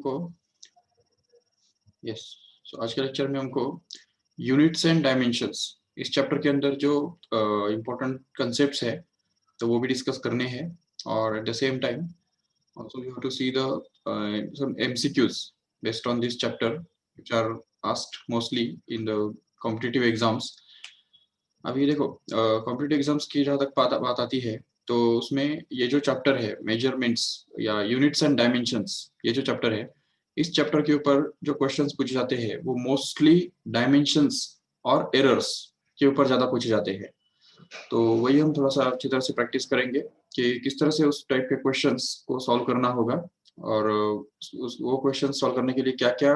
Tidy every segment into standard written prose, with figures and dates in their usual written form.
को यस आज के लेक्चर में हमको यूनिट्स एंड डायमेंशंस इस चैप्टर के अंदर जो इम्पोर्टेंट कंसेप्ट्स है तो वो भी डिस्कस करने हैं और at the same time also we have to see the some MCQs based on this chapter which are asked mostly in the competitive exams. अभी देखो कॉम्पिटिटिव एग्जाम्स की जहाँ तक बात आती है तो उसमें ये जो चैप्टर है मेजरमेंट्स या यूनिट्स एंड डायमेंशंस ये जो चैप्टर है इस चैप्टर के ऊपर जो क्वेश्चंस पूछे जाते हैं वो मोस्टली डायमेंशंस और एरर्स के ऊपर ज्यादा पूछे जाते हैं। तो वही हम थोड़ा सा अच्छी तरह से प्रैक्टिस करेंगे कि किस तरह से उस टाइप के क्वेश्चंस को सॉल्व करना होगा और वो क्वेश्चन सॉल्व करने के लिए क्या क्या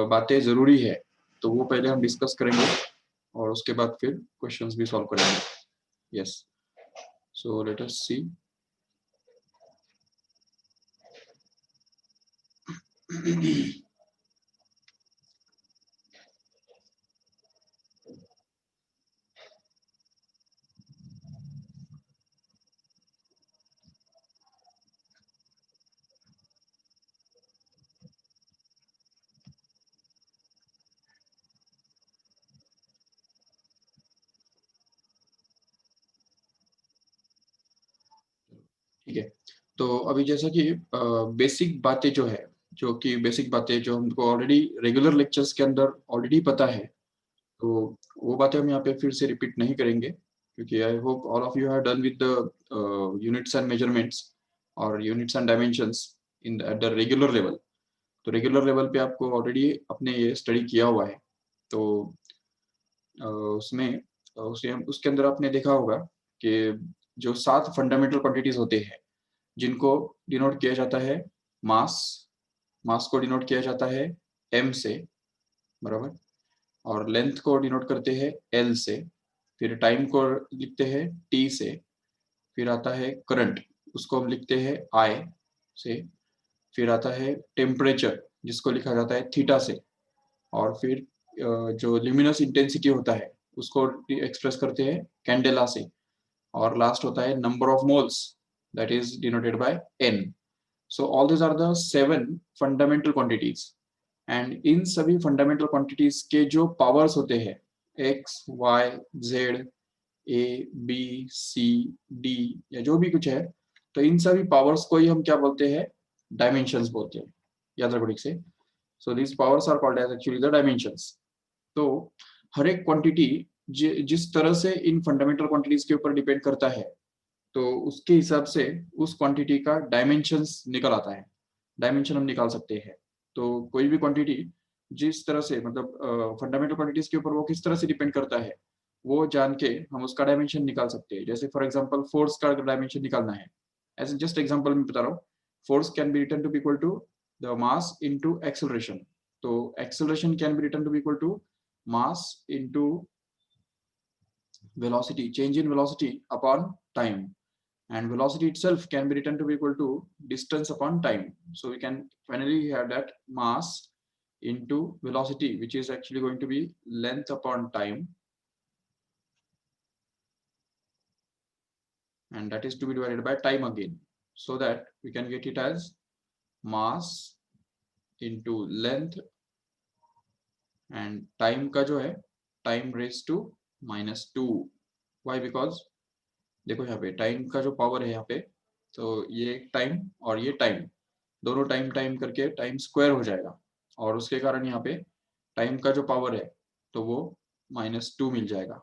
बातें जरूरी है तो वो पहले हम डिस्कस करेंगे और उसके बाद फिर क्वेश्चंस भी सॉल्व करेंगे। यस सो लेट अस सी। ठीक है तो अभी जैसा कि बेसिक बातें जो है जो कि बेसिक बातें जो हमको ऑलरेडी रेगुलर लेक्चर्स के अंदर ऑलरेडी पता है तो वो बातें हम यहाँ पे फिर से रिपीट नहीं करेंगे क्योंकि I hope all of you have done with the units and measurements और units and dimensions in at the regular level. तो रेगुलर लेवल पे आपको ऑलरेडी अपने ये स्टडी किया हुआ है तो उसमें उसके अंदर आपने देखा होगा कि जो 7 फंडामेंटल क्वांटिटीज होते हैं जिनको डिनोट किया जाता है मास मास को डिनोट किया जाता है m से बराबर और लेंथ को डिनोट करते हैं l से फिर टाइम को लिखते हैं t से फिर आता है करंट उसको हम लिखते हैं I से फिर आता है टेम्परेचर जिसको लिखा जाता है थीटा से और फिर जो ल्यूमिनस इंटेंसिटी होता है उसको एक्सप्रेस करते हैं कैंडेला से और लास्ट होता है number of moles that is denoted by n। So all this are the 7 fundamental quantities and in सभी फंडामेंटल क्वांटिटीज के जो पावर्स होते हैं x y z a b c d या जो भी कुछ है तो इन सभी पावर्स को ही हम क्या बोलते हैं डायमेंशंस बोलते हैं। याद रखो ठीक से। So these powers are called as actually the dimensions. तो हर एक क्वांटिटी जिस तरह से इन फंडामेंटल क्वांटिटीज के ऊपर डिपेंड करता है तो उसके हिसाब से उस क्वांटिटी का डायमेंशंस निकल आता है डायमेंशन हम निकाल सकते हैं। तो कोई भी क्वांटिटी जिस तरह से मतलब फंडामेंटल क्वांटिटीज के ऊपर वो किस तरह से डिपेंड करता है वो जान के हम उसका डायमेंशन निकाल सकते हैं। जैसे फॉर एग्जांपल फोर्स का डायमेंशन निकालना है एज जस्ट एग्जांपल में बता रहा हूँ force can be written to be equal to the mass into acceleration. तो acceleration can be written to be equal to mass into velocity change in velocity upon time and velocity itself can be written to be equal to distance upon time. So we can finally have that mass into velocity which is actually going to be length upon time and that is to be divided by time again so that we can get it as mass into length and time का जो है time raised to -2। why? because देखो यहाँ पे time का जो power है यहाँ पे तो ये टाइम और ये टाइम दोनों टाइम टाइम करके टाइम स्क्वायर हो जाएगा और उसके कारण यहाँ पे टाइम का जो पावर है तो वो -2 मिल जाएगा।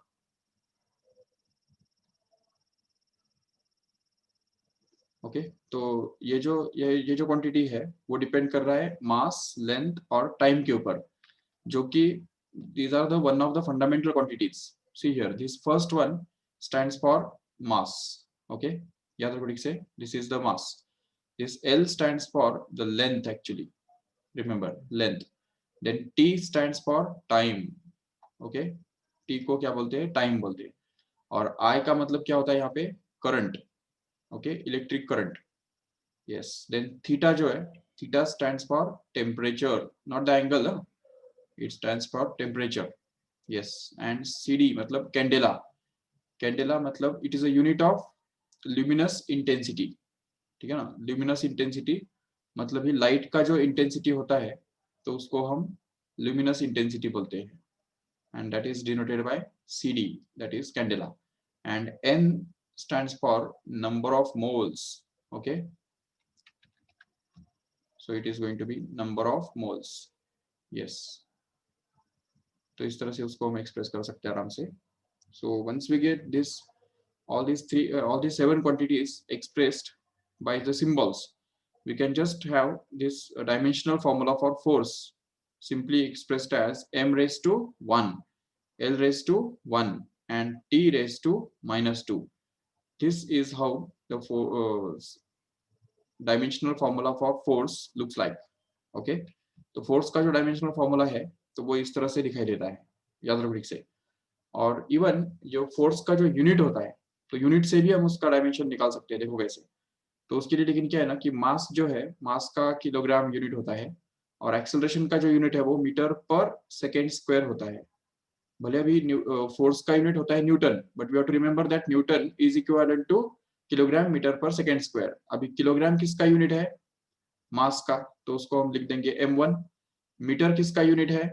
ओके तो ये जो क्वांटिटी है वो डिपेंड कर रहा है मास लेंथ और टाइम के ऊपर जो कि these are the one of the fundamental quantities. See here this first one stands for mass. Okay याद रखो ठीक से this is the mass. This L stands for the length actually remember length. Then T stands for time. Okay T को क्या बोलते हैं time बोलते हैं और I का मतलब क्या होता है यहाँ पे current. Okay electric current. Yes then theta जो है theta stands for temperature not the angle it stands for temperature. Yes and CD मतलब कैंडेला कैंडेला मतलब it is a unit of luminous intensity। ठीक है ना luminous intensity मतलब ही light का जो इंटेंसिटी होता है तो उसको हम ल्यूमिनस इंटेंसिटी बोलते हैं, and that is denoted by CD, that is candela, and N stands for number of moles. Okay, so it is going to be number of moles. Yes, तो इस तरह से उसको हम एक्सप्रेस कर सकते हैं आराम से. So once we get this, all these 7 quantities expressed by the symbols, we can just have this dimensional formula for force, simply expressed as m raised to 1, L raised to 1, and T raised to -2. This is how the dimensional formula for force looks like. Okay, तो force का जो dimensional formula है तो वो इस तरह से दिखाई देता है, याद रखो ठीक से. और इवन जो फोर्स का जो यूनिट होता है तो यूनिट से भी हम उसका डायमेंशन निकाल सकते हैं. देखो कैसे, तो उसके लिए लेकिन क्या है ना कि मास जो है, मास का किलोग्राम यूनिट होता है और एक्सेलरेशन का जो यूनिट है वो मीटर पर सेकेंड स्क्वायर होता है. भले अभी फोर्स का यूनिट होता है newton, but we have to remember that newton is equivalent to kilogram metre per second square. अभी किलोग्राम किसका यूनिट है? मास का, तो उसको हम लिख देंगे m1. मीटर किसका यूनिट है?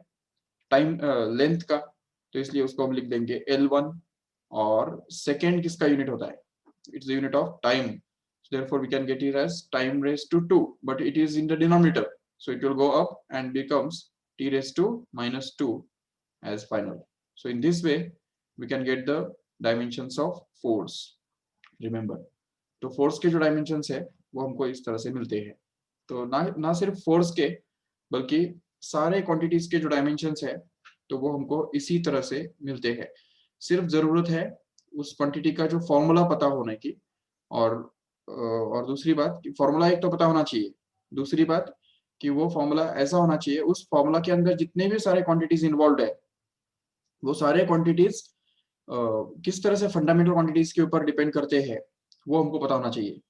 टाइम लेंथ का, तो इसलिए उसको हम लिख देंगे L1. और सेकेंड किसका यूनिट होता है? It's the unit of time, so therefore we can get it as time raised to 2, but it is in the denominator, so it will go up and becomes t raised to -2 as final. So in this way we can get the dimensions of force. Remember, तो force के जो dimensions है वो हमको इस तरह से मिलते हैं. तो ना सिर्फ फोर्स के बल्कि सारे क्वांटिटीज के जो डायमेंशंस है तो वो हमको इसी तरह से मिलते हैं. सिर्फ जरूरत है उस क्वांटिटी का जो फॉर्मूला पता होने की, और दूसरी बात कि फॉर्मूला एक तो पता होना चाहिए, दूसरी बात कि वो फॉर्मूला ऐसा होना चाहिए, उस फॉर्मूला के अंदर जितने भी सारे क्वांटिटीज इन्वॉल्व है वो सारे क्वांटिटीज किस तरह से फंडामेंटल क्वांटिटीज के ऊपर डिपेंड करते हैं वो हमको पता होना चाहिए,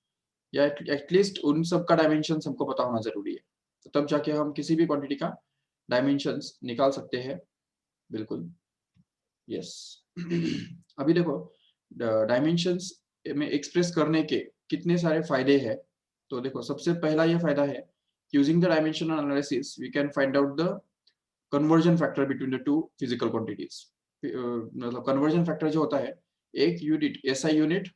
या एटलीस्ट उन सब का डायमेंशंस हमको पता होना जरूरी है. तो तब जाके हम किसी भी क्वांटिटी का डायमेंशंस निकाल सकते हैं. बिल्कुल, यस. अभी देखो डायमेंशंस में एक्सप्रेस करने के कितने सारे फायदे हैं. तो देखो सबसे पहला ये फायदा है, using the dimensional analysis we can find out the conversion factor between the two physical quantities. मतलब कन्वर्जन फैक्टर जो होता है, एक यूनिट एसआई यूनिट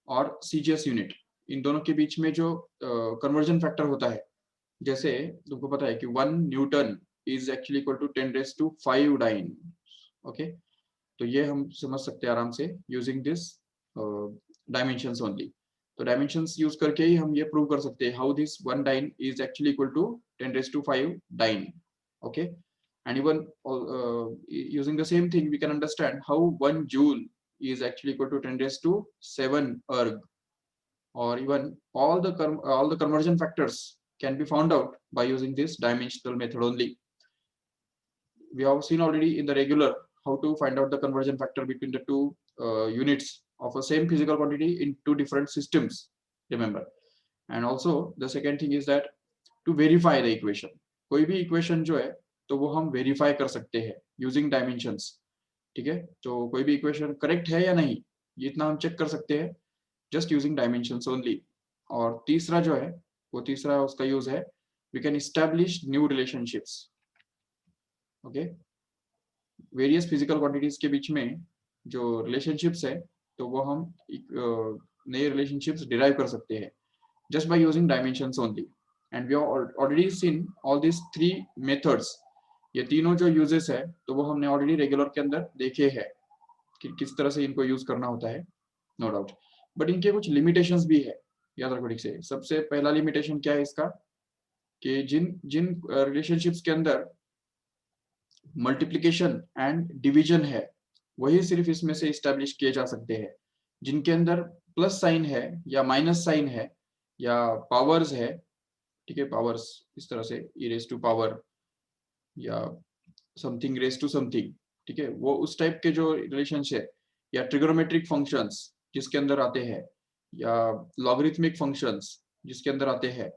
और सीजीएस यूनिट, इन दोनों के बीच में जो कन्वर्जन फैक्टर होता है, जैसे तुमको पता है कि 1 newton is actually equal to 10⁵ dyne. Okay, तो ये हम समझ सकते हैं आराम से यूजिंग दिस डायमेंशंस ओनली. तो डायमेंशंस यूज करके ही हम ये प्रूव कर सकते हैं how this 1 dyne is actually equal to 10⁵ dyne. Okay, and even using the same thing we can understand how 1 joule is actually equal to 10⁷ erg, or even all the conversion factors can be found out by using this dimensional method only. We have seen already in the regular how to find out the conversion factor between the two units of a same physical quantity in two different systems, remember. And also the second thing is that to verify the equation, कोई भी equation जो है तो वो हम verify कर सकते हैं यूजिंग डायमेंशंस. ठीक है, तो कोई भी इक्वेशन करेक्ट है या नहीं ये इतना हम चेक कर सकते हैं जस्ट यूजिंग डायमेंशंस ओनली. और तीसरा जो है वो तीसरा उसका यूज है, we can establish new relationships. Okay, various physical quantities के बीच में जो रिलेशनशिप्स है तो वो हम नए रिलेशनशिप्स डिराइव कर सकते हैं just by using dimensions only. And we have already seen all these 3 methods. ये तीनों जो यूजेस है तो वो हमने ऑलरेडी रेगुलर के अंदर देखे हैं कि किस तरह से इनको यूज करना होता है, नो डाउट. बट इनके कुछ लिमिटेशंस भी है, याद रखो ठीक से. सबसे पहला लिमिटेशन क्या है इसका, कि जिन जिन रिलेशनशिप्स के अंदर मल्टीप्लिकेशन एंड डिवीजन है वही सिर्फ इसमें से इस्टेब्लिश किए जा सकते हैं. जिनके अंदर प्लस साइन है या माइनस साइन है या पावर्स है, ठीक है, पावर्स इस तरह से e रेज टू पावर या समथिंग रेज टू समथिंग, ठीक है, वो उस टाइप के जो रिलेशंस है, या ट्रिगोनोमेट्रिक फंक्शंस जिसके अंदर आते हैं, या लॉगरिथमिक फंक्शंस जिसके अंदर आते हैं,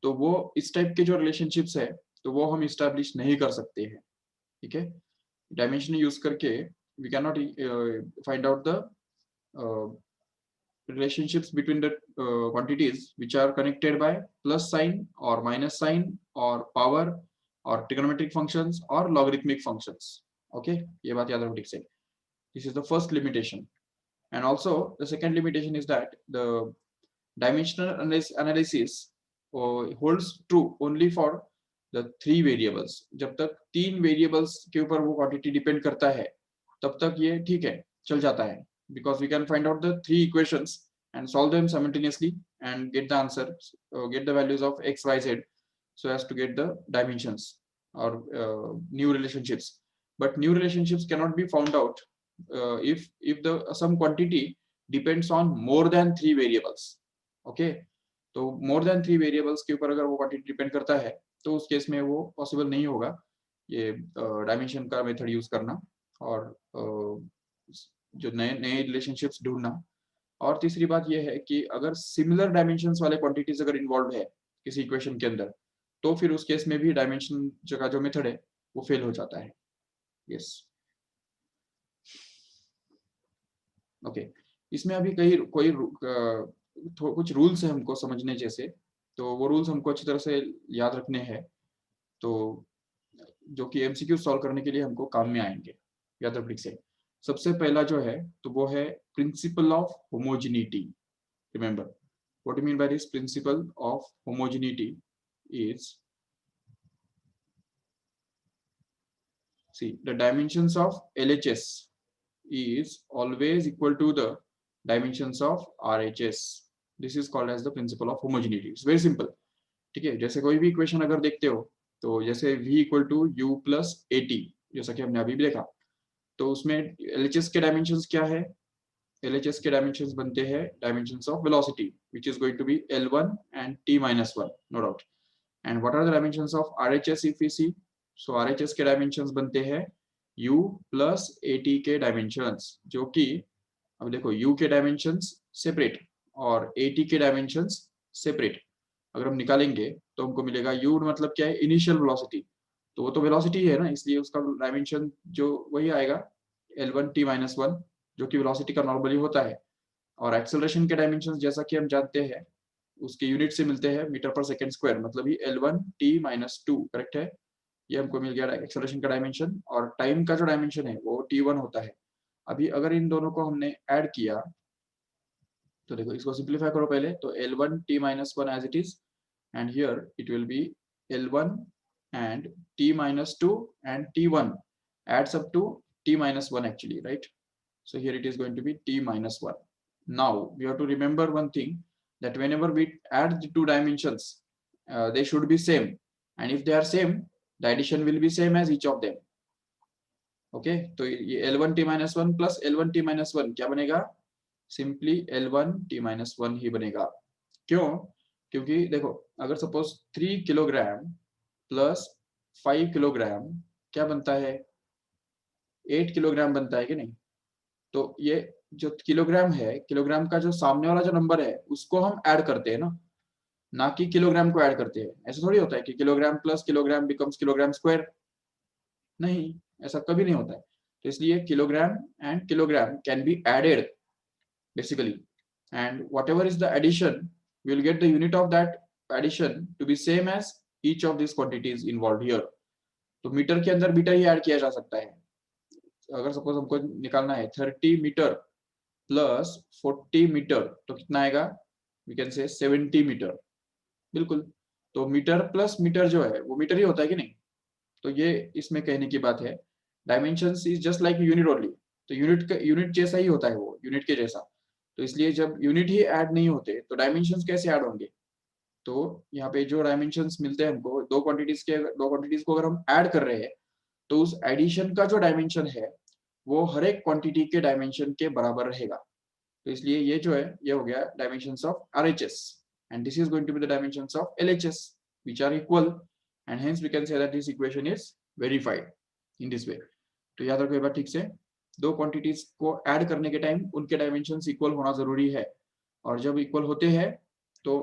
तो वो इस टाइप के जो रिलेशनशिप्स है तो वो हम इस्टेब्लिश नहीं कर सकते हैं. ठीक है, डायमेंशन यूज करके we can not find out the relationships between the quantities which are connected by plus sign or minus sign or power or trigonometric functions or logarithmic functions. Okay, ये बात याद रखो ठीक से. This is the first limitation. And also the second limitation is that the dimensional analysis holds true only for the three variables. जब तक तीन variables के ऊपर वो quantity depend करता है तब तक ये ठीक है, चल जाता है, because we can find out the three equations and solve them simultaneously and get the answer, get the values of x, y, z, so as to get the dimensions or new relationships. But new relationships cannot be found out if the some quantity depends on more than three variables. Okay, तो more than three variables के ऊपर अगर वो quantity depend करता है तो उस case में वो possible नहीं होगा ये डायमेंशन का मेथड यूज करना और जो नए नए रिलेशनशिप्स ढूंढना. और तीसरी बात ये है कि अगर सिमिलर डायमेंशंस वाले क्वांटिटीज अगर इन्वॉल्व है किसी इक्वेशन के अंदर तो फिर उस केस में भी डायमेंशन का जो मेथड है वो फेल हो जाता है. Yes, okay. इसमें अभी कुछ रूल्स है हमको समझने जैसे, तो वो रूल्स हमको अच्छी तरह से याद रखने हैं, तो जो कि एमसीक्यू सॉल्व करने के लिए हमको काम में आएंगे. याद रखने से सबसे पहला जो है तो वो है principle of homogeneity. Remember what you mean by this principle of homogeneity is, see, the dimensions of LHS is always equal to the dimensions of RHS. This is called as the principle of homogeneity. It's very simple. ठीक है, जैसे कोई भी equation अगर देखते हो तो जैसे v equal to u plus a t, जैसा कि हमने अभी भी देखा, तो उसमें LHS के डायमेंशंस क्या है? LHS के डायमेंशंस बनते हैं dimensions of velocity which is going to be L1 and t minus 1, no doubt. And what are the dimensions of RHS if we see? So RHS के डायमेंशंस बनते हैं u plus at के dimensions, जो कि अब देखो u के dimensions separate और at के डायमेंशंस सेपरेट. अगर हम निकालेंगे तो हमको मिलेगा u मतलब क्या है? इनिशियल वेलोसिटी, तो वो तो वेलोसिटी है ना, इसलिए उसका डायमेंशन जो वही आएगा L1 t minus 1, जो कि वेलोसिटी का नॉर्मली होता है. और एक्सेलरेशन के डायमेंशंस जैसा कि हम जानते हैं उसके यूनिट से मिलते हैं मीटर पर सेकंड स्क्वायर, मतलब ये L1 t minus 2 करेक्ट है. ये हमको मिल गया एक्सेलरेशन का डायमेंशन, और टाइम का जो डायमेंशन है वो t1 होता है. अभी अगर इन दोनों को हमने ऐड किया तो देखो इसको सिंप्लीफाई करो पहले, तो L1 t minus 1 as it is, and here it will be L1 and t minus 2 and t1 adds up to t minus 1 actually, right? So here it is going to be t minus 1. Now we have to remember one thing, that whenever we add the two dimensions they should be same, and if they are same the addition will be same as each of them. Okay, तो ये L1 t minus 1 plus L1 t minus 1 क्या बनेगा? Simply L1 t minus 1 ही बनेगा. क्यों? क्योंकि देखो अगर suppose 3 kilogram plus 5 kilogram क्या बनता है? 8 किलोग्राम बनता है कि नहीं? तो ये जो किलोग्राम है, किलोग्राम का जो सामने वाला जो नंबर है उसको हम ऐड करते हैं ना कि किलोग्राम को ऐड करते हैं. ऐसा थोड़ी होता है कि kilogram plus kilogram becomes kilogram square. नहीं, ऐसा कभी नहीं होता है. तो इसलिए kilogram and kilogram can be added basically, and whatever is the addition we will get the unit of that addition to be same as each of these quantities involved here. तो metre के अंदर beta ही add किया जा सकता है. अगर suppose हमको निकालना है 30 मीटर प्लस 40 मीटर तो कितना आएगा? वी कैन से 70 मीटर. बिल्कुल, तो मीटर प्लस मीटर जो है वो मीटर ही होता है कि नहीं? तो ये इसमें कहने की बात है, dimensions is just like unit only. तो यूनिट जैसा ही होता है, वो यूनिट के जैसा. तो इसलिए जब यूनिट ही ऐड नहीं होते तो डायमेंशंस कैसे ऐड होंगे? तो यहाँ पे जो डायमेंशंस मिलते हैं हमको दो क्वांटिटीज को अगर हम ऐड कर रहे हैं तो उस एडिशन का जो डायमेंशन है वो हर एक क्वांटिटी के डायमेंशन के बराबर रहेगा. तो इसलिए ये जो है ये हो गया dimensions of RHS, and this is going to be the dimensions of LHS which are equal, and hence we can say that this equation is verified in this way. तो याद रखो ये बात ठीक से, दो क्वांटिटीज को ऐड करने के टाइम उनके डायमेंशंस इक्वल होना जरूरी है, और जब इक्वल होते हैं तो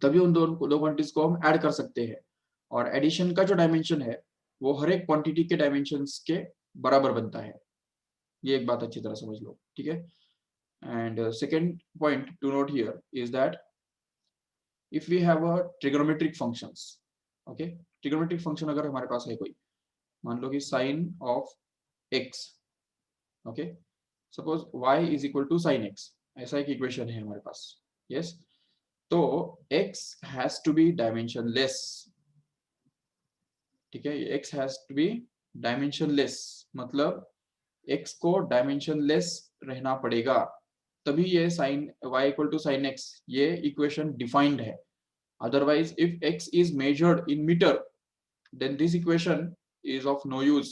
तभी उन दो क्वांटिटीज को हम ऐड कर सकते हैं. और एडिशन का जो डायमेंशन है वो हर एक क्वांटिटी के डायमेंशंस के बराबर बनता है. ये एक बात अच्छी तरह समझ लो, ठीक है. And second point to note here is that if we have a trigonometric functions, okay, trigonometric function अगर हमारे पास है कोई, मान लो कि sin of x, okay, suppose y is equal to sin x, ऐसा एक इक्वेशन है हमारे पास, yes, तो x has to be dimensionless, ठीक है, x has to be dimensionless, मतलब x को डायमेंशनलेस रहना पड़ेगा, तभी ये sine y equal to sine x ये इक्वेशन डिफाइंड है. Otherwise, if x is measured in meter, then this equation is of no use.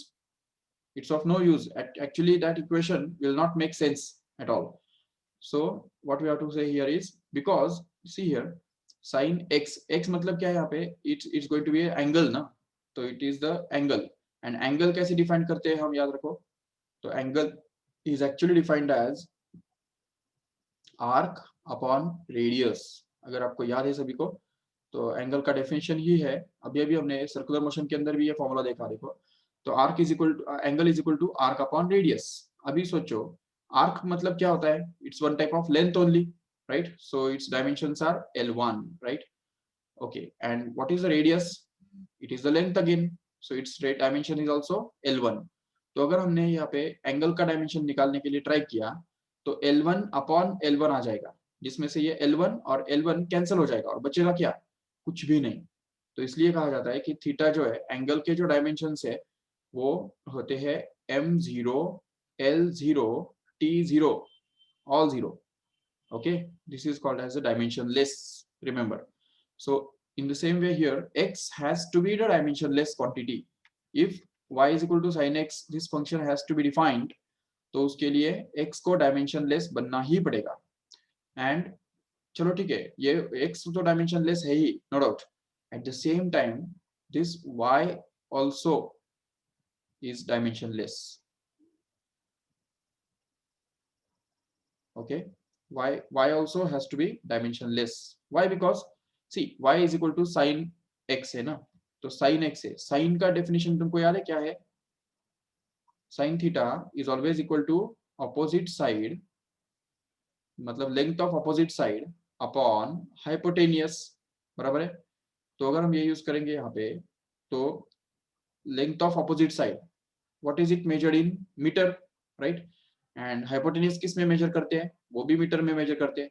It's of no use. Actually, that equation will not make sense at all. So what we have to say here is, because see here, sin x, x मतलब क्या है यहाँ पे? It's going to be an angle ना, तो it is the angle. And angle कैसे define करते हैं हम, याद रखो. तो angle is actually defined as arc upon radius. अगर आपको याद है सभी को, तो एंगल का डेफिनेशन ही है, अभी अभी हमने सर्कुलर मोशन के अंदर भी ये फॉर्मूला देखा, देखो, तो arc is equal to angle is equal to arc upon radius. अभी सोचो आर्क मतलब क्या होता है, it's one type of length only, right, so it's dimensions are L1, right, okay, and what is the radius, it is the length again, so it's dimension is also L1. तो अगर हमने यहाँ पे angle का dimension निकालने के लिए try किया, तो L1 अपॉन L1 आ जाएगा, जिसमें से ये L1 और L1 कैंसिल हो जाएगा और बचेगा क्या, कुछ भी नहीं. तो इसलिए कहा जाता है कि थीटा जो है, एंगल के जो डायमेंशन है वो होते हैं M0, L0, T0, all 0. Okay, this is called as a dimensionless, remember. So in the same way here, x has to be the dimensionless quantity. If y is equal to sin x, this function has to be defined, तो उसके लिए x को dimensionless बनना ही पड़ेगा. And चलो ठीक है, ये x तो डायमेंशनलेस है ही, no doubt. At the same time this y also is dimensionless. Okay, y also has to be dimensionless. Why? Because see, y is equal to sin x है ना, तो sin x है, sin का definition तुमको याद है क्या है, sin theta is always equal to opposite side, मतलब length of opposite side upon hypotenuse, बराबर है. तो अगर हम ये यूज करेंगे यहाँ पे, तो length of opposite side, what is it measured in metre, right, and hypotenuse किस में मेजर करते हैं, वो भी मीटर में मेजर करते हैं.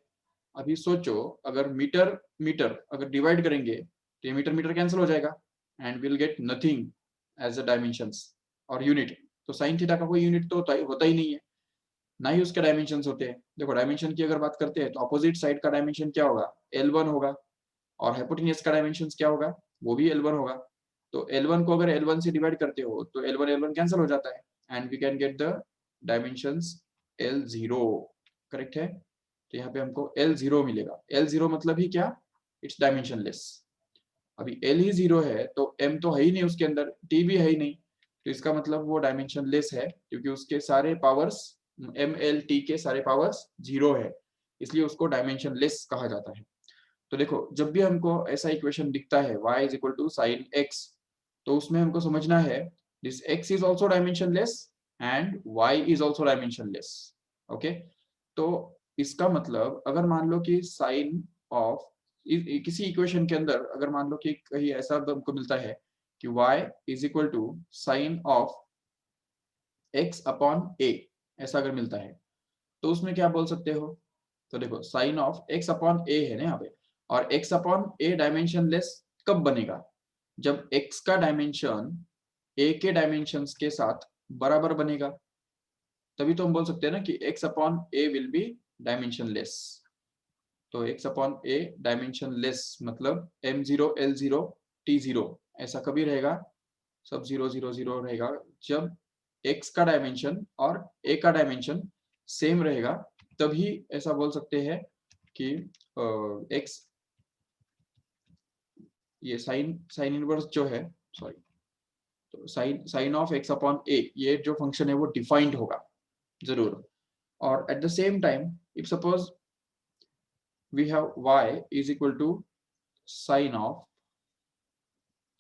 अभी सोचो अगर मीटर मीटर अगर डिवाइड करेंगे तो ये मीटर मीटर कैंसिल हो जाएगा and will get nothing as a dimensions और यूनिट. तो साइन थीटा का कोई यूनिट तो होता ही नहीं है, ना ही उसके डायमेंशंस होते हैं. देखो डायमेंशन की अगर बात करते हैं तो अपोजिट साइड का डायमेंशन क्या होगा, L1 होगा, और हाइपोटेनियस का डायमेंशन क्या होगा, वो भी L1 होगा. तो L1 को अगर L1 से डिवाइड करते हो तो L1 कैंसिल हो जाता है and we can get the dimensions L0, correct है. तो यहाँ पे हमको L0 मिलेगा. L0 मतलब ही क्या, इट्स डायमेंशनलेस. अभी L ही 0 है तो M तो है ही नहीं उसके अंदर, T भी है ही नहीं, तो इसका मतलब वो डायमेंशनलेस है, क्योंकि उसके सारे पावर्स MLT के सारे पावर्स 0 है, इसलिए उसको डायमेंशनलेस कहा जाता है. तो देखो जब भी हमको ऐसा इक्वेशन दिखता है y is equal to sine x, तो उसमें हमको समझना है this x is also dimensionless and y is also dimensionless. Okay, तो इसका मतलब अगर मान लो कि साइन ऑफ किसी इक्वेशन के अंदर अगर मान लो कि कहीं ऐसा हमको मिलता है कि y is equal to sine of x upon a, ऐसा अगर मिलता है तो उसमें क्या बोल सकते हो, तो देखो sine of x upon a है ना यहाँ पे, और x अपॉन a डायमेंशनलेस कब बनेगा, जब x का डायमेंशन a के डायमेंशंस के साथ बराबर बनेगा, तभी तो हम बोल सकते हैं ना कि x upon a will be dimensionless. तो x अपॉन a डायमेंशनलेस मतलब M0 L0 T0 ऐसा कभी रहेगा, सब 0 0 0 रहेगा जब x का डायमेंशन और a का डायमेंशन सेम रहेगा, तभी ऐसा बोल सकते हैं कि x, ये साइन साइन इनवर्स जो है, सॉरी, तो sine of x upon a ये जो फंक्शन है वो डिफाइंड होगा जरूर. और at the same time if suppose we have y is equal to sine of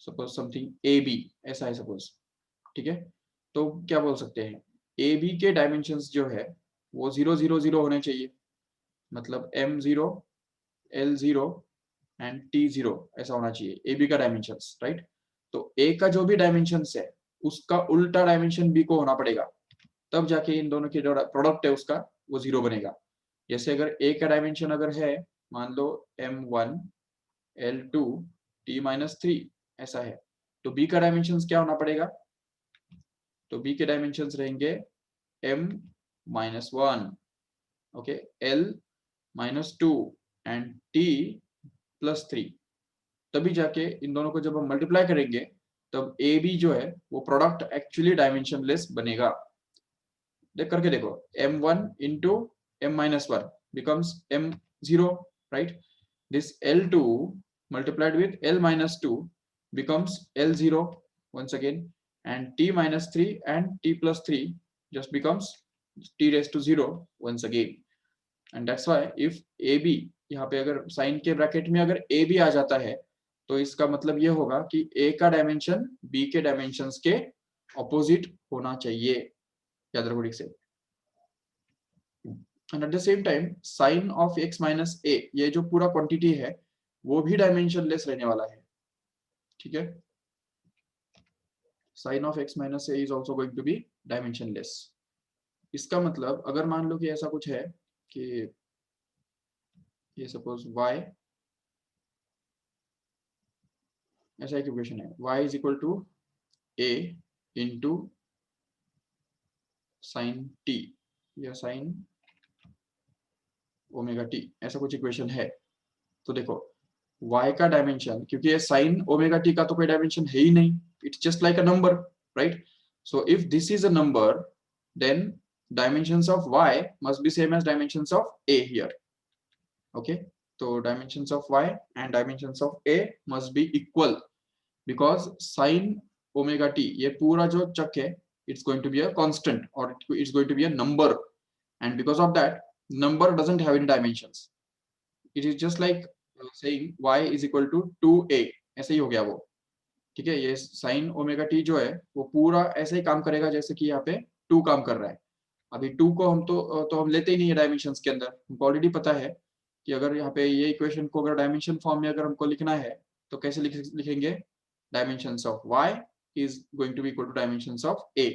suppose something AB, ऐसा है सपोज, ठीक है, तो क्या बोल सकते हैं AB के डायमेंशंस जो है वो 0 0 0 होने चाहिए, मतलब m0 l0 एंड t0 ऐसा होना चाहिए ए बी का डायमेंशन, राइट। तो ए का जो भी डायमेंशन है उसका उल्टा डायमेंशन बी को होना पड़ेगा, तब जाके इन दोनों की जो प्रोडक्ट है उसका वो 0 बनेगा। जैसे अगर ए का डायमेंशन अगर है मान लो m1 l2 t-3 ऐसा है, तो बी का डायमेंशन क्या होना पड़ेगा, तो बी के डायमेंशन रहेंगे m-1, okay, l-2 and t+3। तभी जाके इन दोनों को जब हम मल्टीप्लाई करेंगे तब ए बी जो है वो प्रोडक्ट एक्चुअली डायमेंशनलेस बनेगा। देख करके देखो, m1 into m-1 becomes m0, right? This l2 multiplied with l-2 becomes l0 once again, and t-3 and t+3 just becomes t raised to 0 once again. And that's why if ab, यहाँ पे अगर sign के bracket में अगर A B आ जाता है तो इसका मतलब ये होगा कि ए का डायमेंशन बी के डायमेंशंस के ऑपोजिट होना चाहिए, याद रखो ठीक से। And at the same time sine of x minus A, ये जो पूरा क्वांटिटी है वो भी डायमेंशनलेस रहने वाला है, ठीक है। Sine of x minus a is also going to be dimensionless. इसका मतलब अगर मान लो कि ऐसा कुछ है कि ये सपोज y, ऐसा एक इक्वेशन है y is equal to a into sine t या साइन ओमेगा t, ऐसा कुछ इक्वेशन है। तो देखो y का डायमेंशन, क्योंकि ये साइन ओमेगा t का तो कोई डायमेंशन है ही नहीं, it's just like a number, right. So if this is a number then dimensions of y must be same as dimensions of a here, okay। तो dimensions of y and dimensions of a must be equal because sin omega t ये पूरा जो चक है it's going to be a constant or it's going to be a number, and because of that number doesn't have any dimensions, it is just like saying y is equal to 2a, ऐसे ही हो गया वो, ठीक है। ये sin omega t जो है वो पूरा ऐसे ही काम करेगा जैसे कि यहाँ पे 2 काम कर रहा है। अभी 2 को हम तो हम लेते ही नहीं है डायमेंशंस के अंदर, हमको ऑलरेडी पता है कि अगर यहाँ पे ये इक्वेशन को अगर डायमेंशन फॉर्म में अगर हमको लिखना है तो कैसे लिखेंगे, dimensions of y is going to be equal to dimensions of a,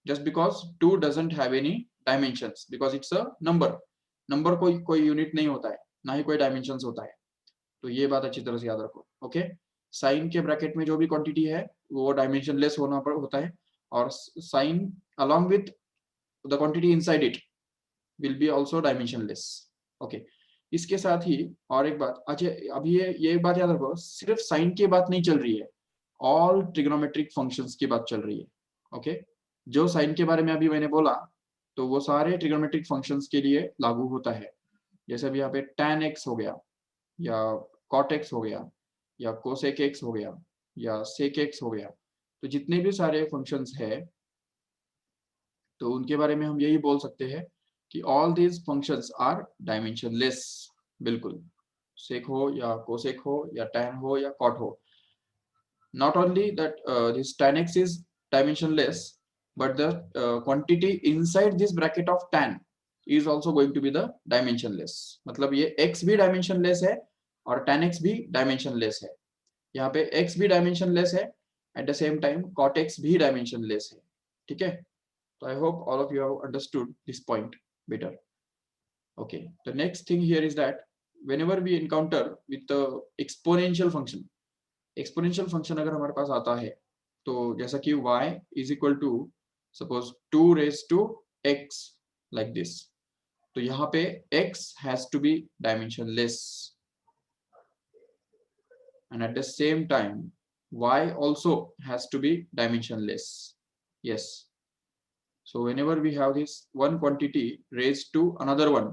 just because 2 doesn't have any dimensions because it's a number, number कोई यूनिट नहीं होता है, ना ही कोई डायमेंशंस होता है। तो ये बात अच्छी तरह से याद रखो, ओके। साइन के ब्रैकेट में जो भी क्वांटिटी है वो डायमेंशनलेस होता है, और sign along with the quantity inside it will be also dimensionless, okay। इसके साथ ही और एक बात, अच्छा अभी ये बात याद रखो, सिर्फ साइन की बात नहीं चल रही है, ऑल ट्रिग्नोमेट्रिक फंक्शंस की बात चल रही है, ओके। जो साइन के बारे में अभी मैंने बोला तो वो सारे ट्रिग्नोमेट्रिक फंक्शंस के लिए लागू होता है। जैसे अभी यहाँ पे tan x हो गया या cot x हो गया या cosec x हो गया या sec x हो गया, तो जितने भी सारे फंक्शंस है तो उनके बारे में हम यही बोल सकते हैं कि all these functions are dimensionless, बिल्कुल। सेक हो या कोसेक हो या tan हो या cot हो, not only that this tan x is dimensionless but the quantity inside this bracket of tan is also going to be the dimensionless, मतलब ये x भी dimensionless है और tan x भी dimensionless है। यहाँ पे x भी dimensionless है, at the same time cot x भी dimensionless है, ठीक है। So I hope all of you have understood this point better. Okay, the next thing here is that whenever we encounter with the exponential function, exponential function अगर हमारे पास आता है तो जैसा कि y is equal to suppose 2 raised to x like this, तो यहाँ पे x has to be dimensionless and at the same time y also has to be dimensionless, yes। So whenever we have this one quantity raised to another one,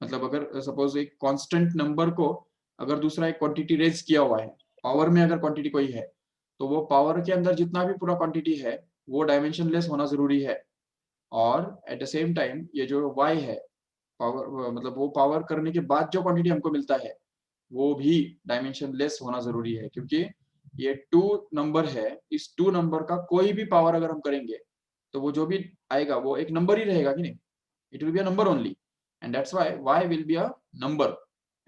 मतलब अगर suppose एक constant number को अगर दूसरा एक quantity raise किया हुआ है, पावर में अगर क्वांटिटी कोई है तो वो पावर के अंदर जितना भी पूरा क्वांटिटी है वो डायमेंशनलेस होना जरूरी है, और एट द सेम टाइम ये जो y है पावर, मतलब वो पावर करने के बाद जो क्वांटिटी हमको मिलता है वो भी डायमेंशनलेस होना जरूरी है, क्योंकि ये 2 नंबर है, इस 2 नंबर का कोई भी पावर अगर हम करेंगे तो वो जो भी आएगा वो एक नंबर ही रहेगा कि नहीं, it will be a number only, and that's why y will be a number,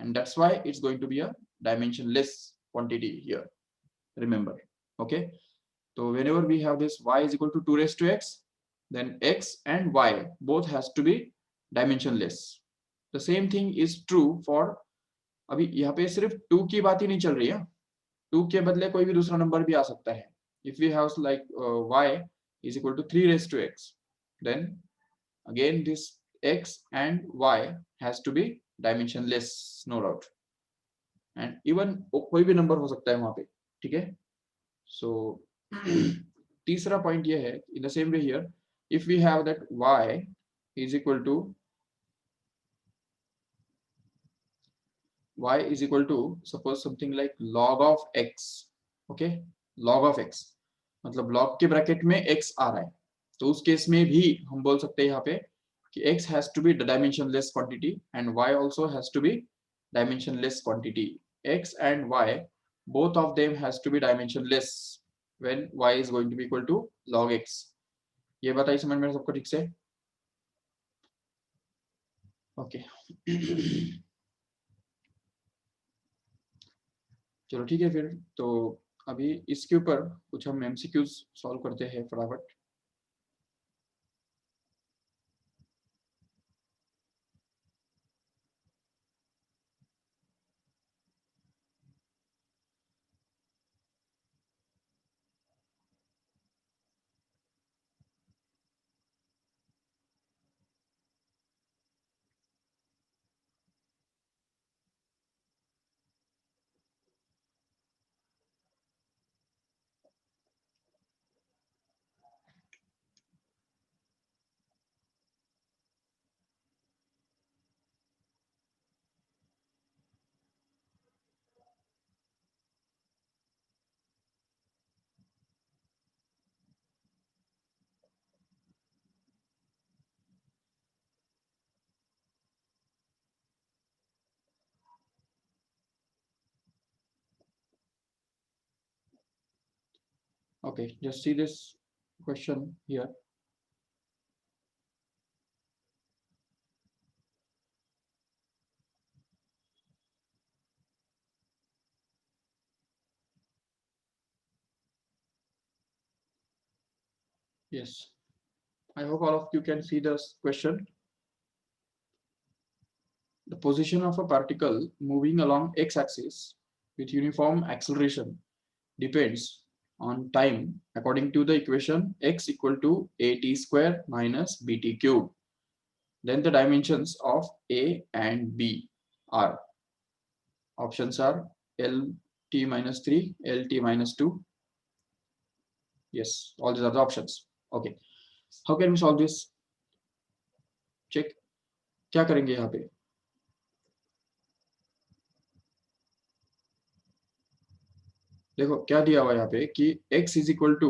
and that's why it's going to be a dimensionless quantity here, remember. Okay, so whenever we have this y is equal to 2 raised to x, then x and y both has to be dimensionless. The same thing is true for, अभी यहाँ पे सिर्फ 2 की बात ही नहीं चल रही है, 2 के बदले कोई भी दूसरा नंबर भी आ सकता है. If we have like y is equal to 3 raised to x, then again this x and y has to be dimensionless, no doubt. And even कोई भी नंबर हो सकता है वहां पे, ठीक है. So तीसरा पॉइंट ये है, in the same way here, if we have that y is equal to suppose something like log of x. okay, log of x मतलब log के ब्रैकेट में x आ रहा है, तो उस केस में भी हम बोल सकते हैं यहाँ पे कि x has to be the dimensionless quantity and y also has to be dimensionless quantity. X and y both of them has to be dimensionless when y is going to be equal to log x. ये बताइए समझ में सबको ठीक से? Okay चलो ठीक है फिर, तो अभी इसके ऊपर कुछ हम एमसीक्यूज सॉल्व करते हैं फटाफट. Okay, just see this question here. Yes, I hope all of you can see this question. The position of a particle moving along x-axis with uniform acceleration depends on time according to the equation x equal to at square minus bt cube. Then the dimensions of a and b are, options are lt minus 3, lt minus 2. Yes, all these are the options. Okay, how can we solve this? Check, क्या करेंगे यहाँ पे? देखो क्या दिया हुआ यहाँ पे कि x is equal to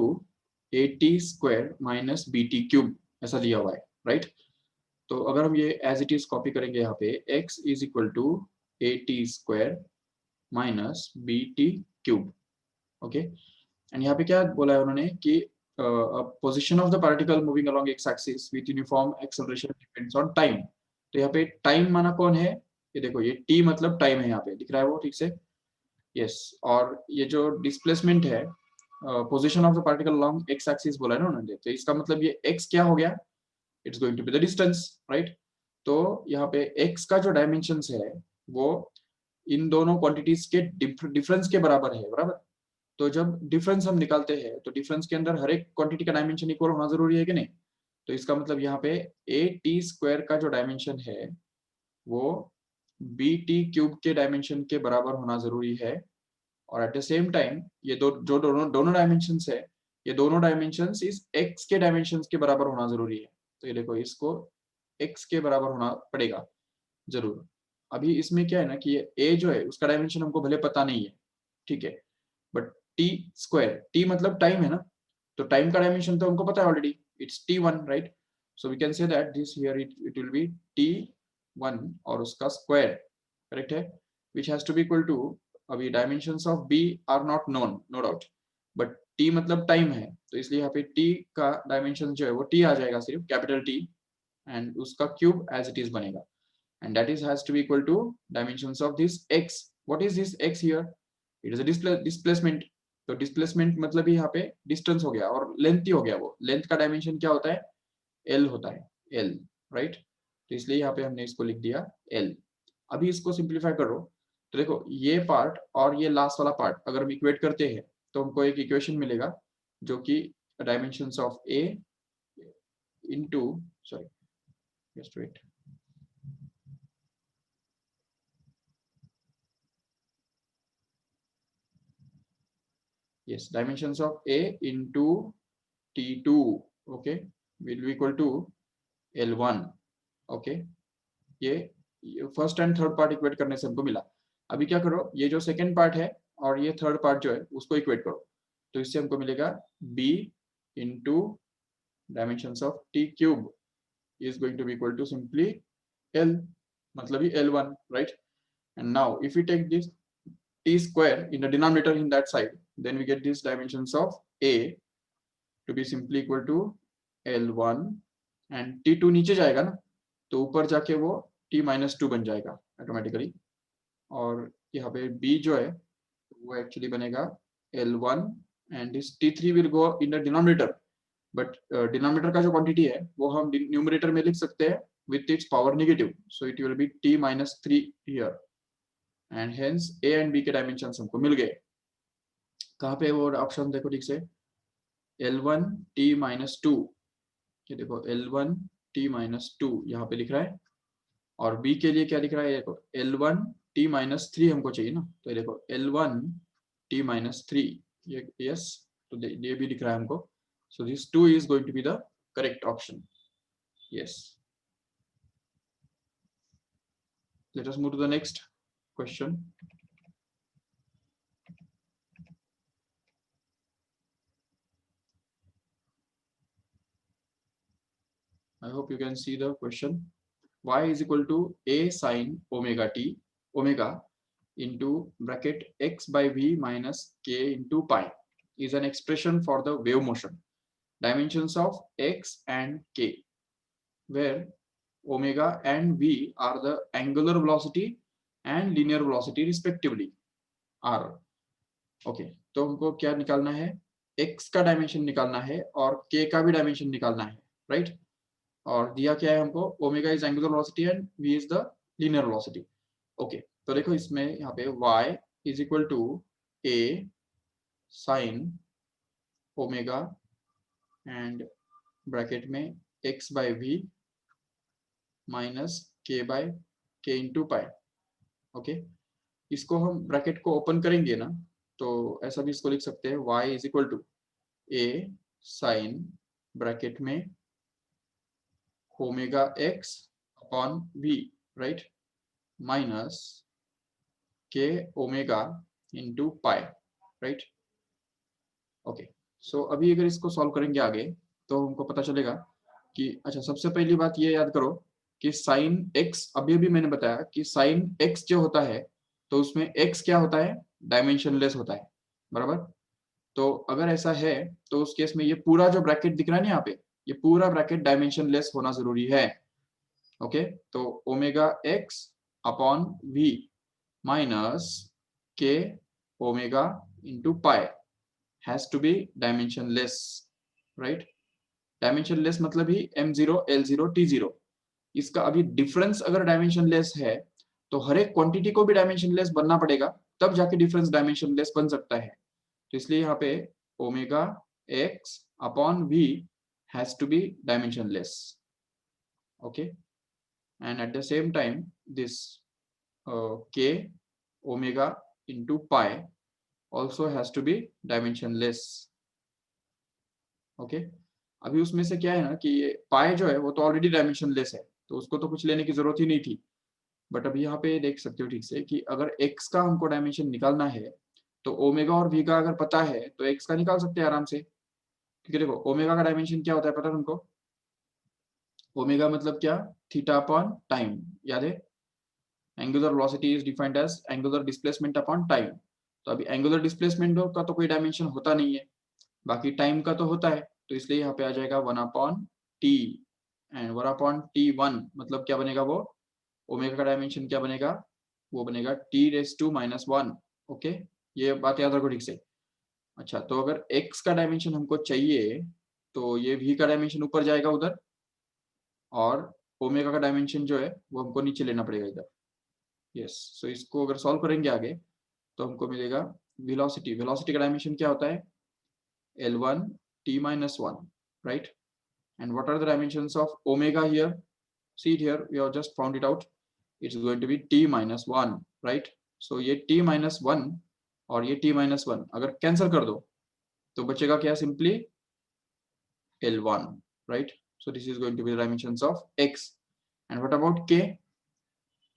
at square minus bt cube, ऐसा दिया हुआ है, राइट? तो अगर हम ये एज इट इज कॉपी करेंगे यहाँ पे, x is equal to at square minus bt cube. Okay, and यहाँ पे क्या बोला है उन्होंने कि position of the particle moving along x axis with uniform acceleration depends on time. तो यहाँ पे टाइम माना कौन है? ये देखो, ये t मतलब टाइम है, यहाँ पे दिख रहा है वो ठीक से. यस, और ये जो डिस्प्लेसमेंट है, position of the particle along x axis बोला है ना उन्होंने, तो इसका मतलब ये x क्या हो गया? It's going to be the distance, right? तो यहाँ पे x का जो डायमेंशंस है वो इन दोनों क्वांटिटीज के डिफरेंस के बराबर है, बराबर? तो जब डिफरेंस हम निकालते हैं तो डिफरेंस के अंदर हर एक क्वांटिटी का डायमेंशन इक्वल होना जरूरी है कि नहीं? तो इसका मतलब यहाँ पे at स्क्वायर का जो डायमेंशन है वो bt क्यूब के डायमेंशन के बराबर होना जरूरी है. और एट द सेम टाइम ये दोनों डायमेंशंस है, ये दोनों डायमेंशंस इस x के डायमेंशंस के बराबर होना जरूरी है. तो ये देखो, इसको x के बराबर होना पड़ेगा जरूर. अभी इसमें क्या है ना कि ये a जो है उसका डायमेंशन हमको भले पता नहीं है, ठीक है, बट t स्क्वायर, t मतलब टाइम है ना, तो टाइम का डायमेंशन तो हमको पता है already, it's t1, right? So we can say that this here it will be t1 और उसका स्क्वायर, करेक्ट है, which has to be equal to, अभी dimensions of b are not known, no doubt, but t मतलब time है, तो इसलिए यहाँ पे t का डायमेंशन जो है वो t आ जाएगा, सिर्फ कैपिटल T. एंड उसका क्यूब एज इट इज बनेगा, and that is has to be equal to dimensions of this x. What is this x here? It is a displacement. तो डिस्प्लेसमेंट मतलब ही यहाँ पे डिस्टेंस हो गया और लेंथ ही हो गया. वो लेंथ का डायमेंशन क्या होता है? l होता है, l, राइट. तो इसलिए यहाँ पे हमने इसको लिख दिया l. अभी इसको सिंप्लीफाई करो तो देखो ये पार्ट और ये लास्ट वाला पार्ट अगर हम इक्वेट करते हैं तो हमको एक इक्वेशन मिलेगा जो कि dimensions of a into, sorry, just wait. Yes, dimensions of a into t2, okay, will be equal to l1. okay, ये first and third part equate करने से हमको मिला. अभी क्या करो, ये जो सेकेंड पार्ट है और ये थर्ड पार्ट जो है उसको इक्वेट करो. तो इससे हमको मिलेगा b into dimensions of t cube is going to be equal to simply l, मतलब ही l1, right. And now if we take this t square in the denominator in that side, then we get these dimensions of a to be simply equal to l1, and t2 नीचे जाएगा ना तो ऊपर जाके वो t-2 बन जाएगा automatically. और यहाँ पे b जो है वो एक्चुअली बनेगा l1, and this t3 will go in the denominator. But denominator का जो क्वांटिटी है वो हम न्यूमरेटर में लिख सकते हैं with its power negative, so it will B t-3 here. And hence a and b के डायमेंशंस हमको मिल गए. कहाँ पे वो ऑप्शन देखो ठीक से, l1 t-2, ये देखो l1 t-2 यहाँ पे लिख रहा है. और b के लिए क्या लिख रहा है, देखो l1 t-3 हमको चाहिए ना, तो ये देखो l1 t-3, ये यस, तो ये भी लिख रहा है हमको. So this 2 is going to be the correct option. Yes, let us move to the next question. I hope you can see the question. Y is equal to a sin omega t, omega into bracket x by v minus k into pi is an expression for the wave motion, dimensions of x and k, where omega and v are the angular velocity and linear velocity respectively. r. Okay, तो हमको क्या निकालना है, x का dimension निकालना है और k का भी डायमेंशन निकालना है, राइट. और दिया क्या है हमको, omega is angular velocity and v is the linear velocity. Okay, तो देखो इसमें यहाँ पे y is equal to a sine omega and bracket में x by v minus k by k into pi. Okay, इसको हम ब्रैकेट को open करेंगे ना तो ऐसा भी इसको लिख सकते हैं, y is equal to a sine bracket में omega x upon v, right, minus k omega into pi, right. Okay, so अभी अगर इसको सॉल्व करेंगे आगे तो हमको पता चलेगा कि अच्छा, सबसे पहली बात ये याद करो कि साइन x, अभी अभी मैंने बताया कि साइन x जो होता है तो उसमें x क्या होता है, डायमेंशनलेस होता है, बराबर. तो अगर ऐसा है तो उस केस में ये पूरा जो ब्रैकेट दिख रहा है ना यहाँ पे, ये पूरा ब्रैकेट डायमेंशनलेस होना जरूरी है. ओके, तो omega x upon v minus k omega into pi has to be dimensionless, right. Dimensionless मतलब ही m0 l0 t0. इसका अभी डिफरेंस अगर डायमेंशनलेस है तो हर एक क्वांटिटी को भी डायमेंशनलेस बनना पड़ेगा, तब जाके डिफरेंस डायमेंशनलेस बन सकता है. तो इसलिए यहाँ पे omega x upon v has to be dimensionless. Okay, and at the same time this k omega into pi also has to be dimensionless. Okay, अभी उसमें से क्या है ना कि ये पाई जो है वो तो ऑलरेडी डायमेंशनलेस है तो उसको तो कुछ लेने की जरूरत ही नहीं थी. बट अभी यहाँ पे देख सकते हो ठीक से कि अगर x का हमको डायमेंशन निकालना है तो ओमेगा और v का अगर पता है तो x का निकाल सकते हैं आराम से, क्योंकि देखो ओमेगा का डायमेंशन क्या होता है पता है तुमको, ओमेगा मतलब क्या, थीटा अपॉन टाइम, याद है. Angular velocity is defined as angular displacement upon time. तो अभी एंगुलर डिस्प्लेसमेंट का तो कोई डायमेंशन होता नहीं है, बाकी टाइम का तो होता है, तो इसलिए यहाँ पे आ जाएगा 1 अपॉन टी, एंड 1/t1 मतलब क्या बनेगा, वो ओमेगा का डायमेंशन क्या बनेगा, वो बनेगा t⁻⁻1। ओके, ये बात याद रखो ठीक से। अच्छा, तो अगर x का डायमेंशन हमको चाहिए तो ये v का डायमेंशन ऊपर जाएगा उधर, और ओमेगा का डायमेंशन जो है वो हमको नीचे लेना पड़ेगा इधर। यस, सो इसको अगर सॉल्व करेंगे आगे तो हमको मिलेगा वेलोसिटी। वेलोसिटी का डायमेंशन क्या होता है, L1 t-1, right? And what are the dimensions of omega here? See it here, we have just found it out. It's going to be t-1, right? So ये t-1 और ये t-1 अगर cancel कर दो तो बचेगा क्या, simply L1, right? So this is going to be the dimensions of x. And what about k?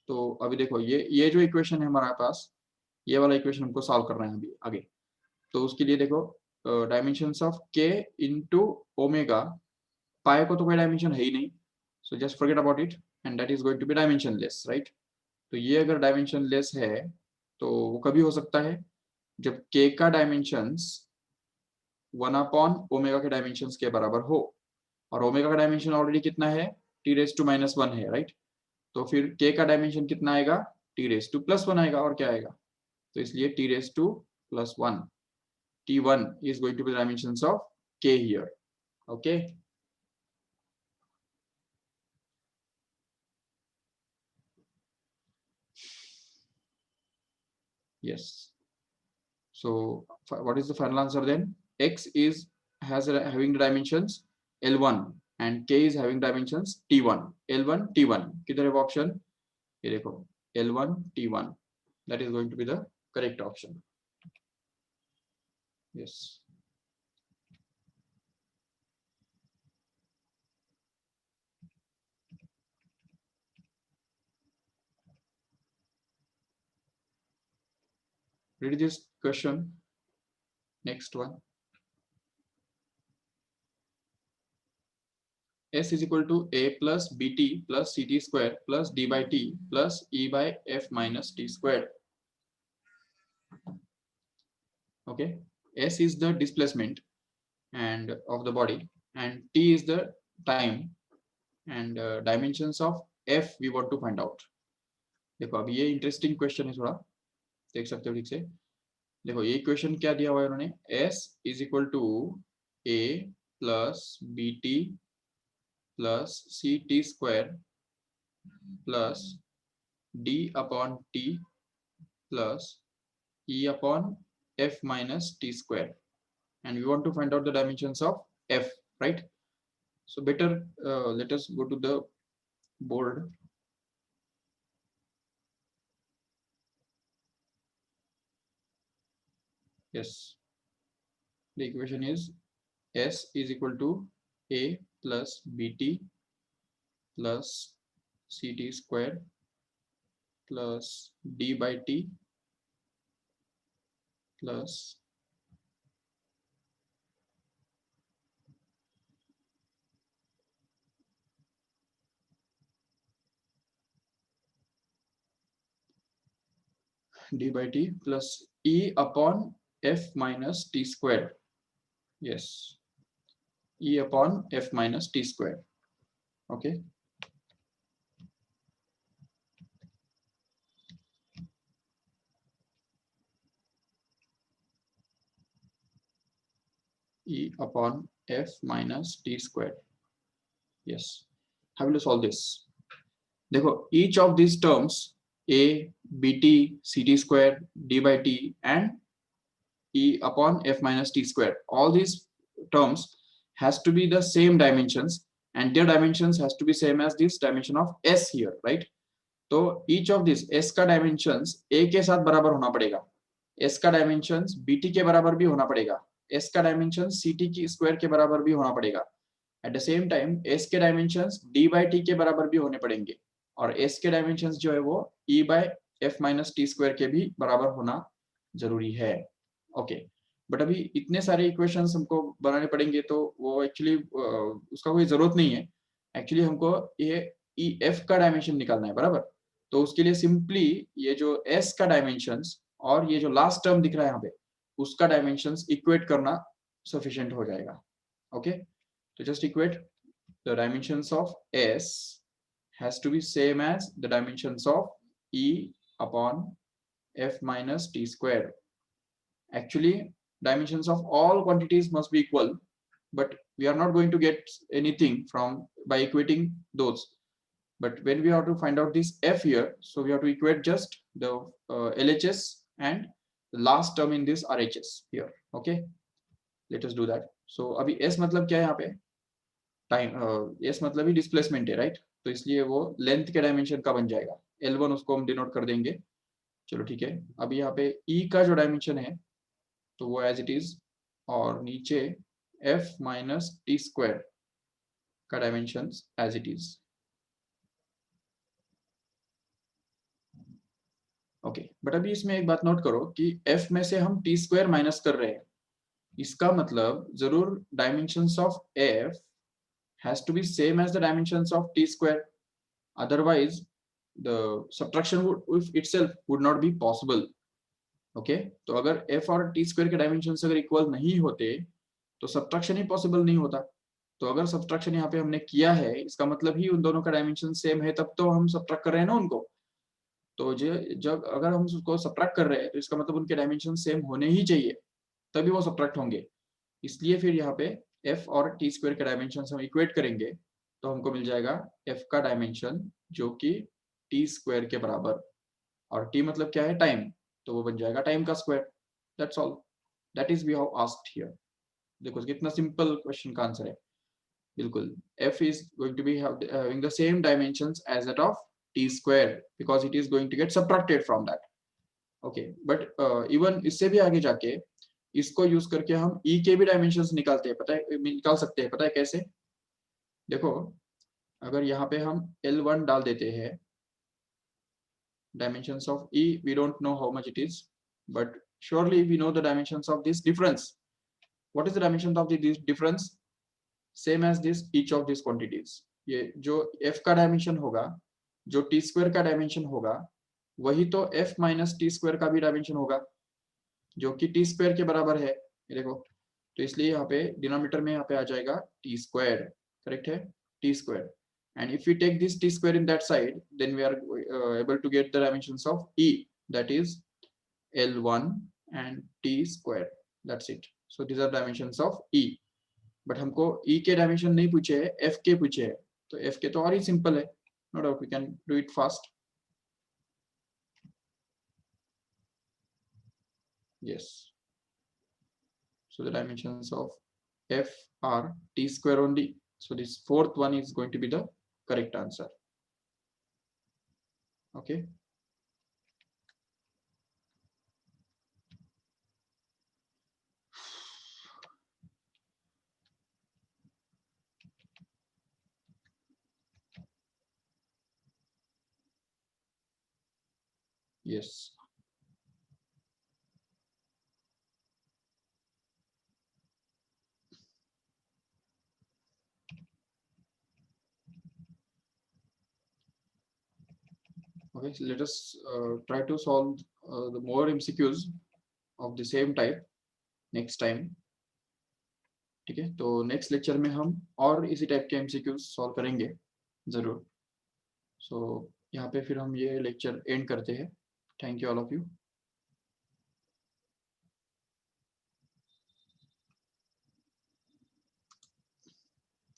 तो अभी देखो ये जो इक्वेशन है हमारे पास, ये वाला इक्वेशन हमको सॉल्व करना है अभी आगे। तो उसके लिए देखो dimensions of k into omega, pi को तो कोई डायमेंशन है ही नहीं, so just forget about it, and that is going to be dimensionless, right? तो ये अगर डायमेंशनलेस है तो वो कभी हो सकता है जब k का डायमेंशंस 1/ओमेगा के डायमेंशंस के बराबर हो, और ओमेगा का डायमेंशन ऑलरेडी कितना है, t⁻⁻1 है, राइट? तो फिर k का डायमेंशन कितना आएगा, t⁻+1 आएगा, और क्या आएगा, तो इसलिए t⁻+1, t1 is going to be the dimensions of k here. Okay, yes, so what is the final answer then? X is having the dimensions L1 and k is having dimensions t1. L1 t1 किधर है option, ये देखो L1 t1, that is going to be the correct option. Yes, read this question. Next one, s is equal to a plus bt plus ct square plus d by t plus e by f minus t square. Okay, s is the displacement and of the body, and t is the time, and dimensions of f we want to find out. देखो अब ये interesting question है, थोड़ा देख सकते हो ठीक से। देखो ये क्वेश्चन क्या दिया हुआ है उन्होंने, s is equal to a plus b t plus c t square plus d upon t plus e upon f minus t square, and we want to find out the dimensions of f, right? So better let us go to the board. Yes, the equation is s is equal to a plus bt plus ct square plus d by t plus d by t plus e upon f minus t square. Yes, e upon f minus t square. Okay, e upon f minus t square. Yes, how will you solve this? देखो each of these terms a bt ct square d by t and e upon f minus t square, all these terms has to be the same dimensions, and their dimensions has to be same as this dimension of s here, right? तो each of this s का dimensions a के साथ बराबर होना पड़ेगा, s का dimensions bt के बराबर भी होना पड़ेगा, s का dimensions ct की स्क्वायर के बराबर भी होना पड़ेगा, eight the same time s के डायमेंशंस d by t के बराबर भी होने पड़ेंगे, और s के डायमेंशंस जो है वो e by f minus t square के भी बराबर होना जरूरी है। ओके, बट अभी इतने सारे इक्वेशंस हमको बनाने पड़ेंगे तो वो एक्चुअली उसका कोई जरूरत नहीं है। एक्चुअली हमको ये ई एफ का डायमेंशन निकालना है, बराबर? तो उसके लिए सिंपली ये जो s का डायमेंशंस और ये जो लास्ट टर्म दिख रहा है यहाँ पे उसका डायमेंशंस इक्वेट करना सफिशिएंट हो जाएगा। ओके, तो just equate the dimensions of S has to be same as the dimensions of E upon F minus T square. Actually, dimensions of all quantities must be equal, but we are not going to get anything from by equating those. But when we have to find out this F here, so we have to equate just the LHS and the last term in this RHS here. Okay, let us do that. So अभी S मतलब क्या है यहाँ पे? Time, S मतलब ही displacement है, right? तो इसलिए वो लेंथ के डायमेंशन का बन जाएगा. L1 उसको हम डिनोट कर देंगे. चलो ठीक है. अभी यहाँ पे E का जो डायमेंशन है तो वो एज इट इज, और नीचे F माइनस टी स्क्वायर का dimension as it is. Okay, but अभी इसमें एक बात नोट करो कि F में से हम टी स्क्वायर माइनस कर रहे हैं. इसका मतलब जरूर dimensions of F has to be same as the dimensions of t square, otherwise the subtraction would itself would not be possible. Okay, तो अगर f और t square के डायमेंशंस अगर इक्वल नहीं होते तो सब्ट्रैक्शन ही पॉसिबल नहीं होता. तो अगर सब्ट्रैक्शन यहाँ पे हमने किया है, इसका मतलब ही उन दोनों का डायमेंशन सेम है, तब तो हम सब्ट्रैक्ट कर रहे हैं ना उनको. तो जब अगर हम उसको सब्ट्रैक्ट कर रहे हैं तो इसका मतलब उनके डायमेंशन सेम होने ही चाहिए, तभी वो सब्ट्रैक्ट होंगे. इसलिए फिर यहाँ पे f और टी स्क्वायर के डायमेंशन हम इक्वेट करेंगे तो हमको मिल जाएगा f का डायमेंशन जो कि टी स्क्वायर के बराबर, और t मतलब क्या है? टाइम, तो वो बन जाएगा टाइम का square. That's all. That is we have asked here. देखो कितना सिंपल क्वेश्चन का आंसर है. बिल्कुल, f is going to be having the same dimensions as that of t square because it is going to get subtracted from that. Okay, but even इससे भी आगे जाके इसको यूज करके हम E के भी डायमेंशंस निकालते हैं, पता है, निकाल सकते हैं. पता है कैसे? देखो, अगर यहाँ पे हम L1 डाल देते हैं, dimensions of E we don't know how much it is, but surely we know the dimensions of this difference. What is the dimension of this difference? Same as this each of these quantities. ये जो F का dimension होगा, जो t square का dimension होगा, वही तो F minus t square का भी डायमेंशन होगा, जो कि टी स्क्वायर के बराबर है. ये देखो, तो इसलिए यहाँ पे डिनोमिनेटर में यहाँ पे आ जाएगा टी स्क्वायर. करेक्ट है, t square. And if we take this t square in that side, then we are able to get the dimensions of E, that is L1 and t square. That's it. So these are dimensions of E. But हमको E के dimension नहीं पूछे है, F के पूछे है. तो F के तो और ही सिंपल है. No doubt we can do it fast. Yes. So the dimensions of F are t square only. So this fourth one is going to be the correct answer. Okay. Yes. Okay, so let us try to solve the more MCQs of the same type next time. ठीक है, तो next lecture में हम और इसी type के MCQs solve करेंगे जरूर. सो यहाँ पे फिर हम ये लेक्चर एंड करते हैं. Thank you all of you.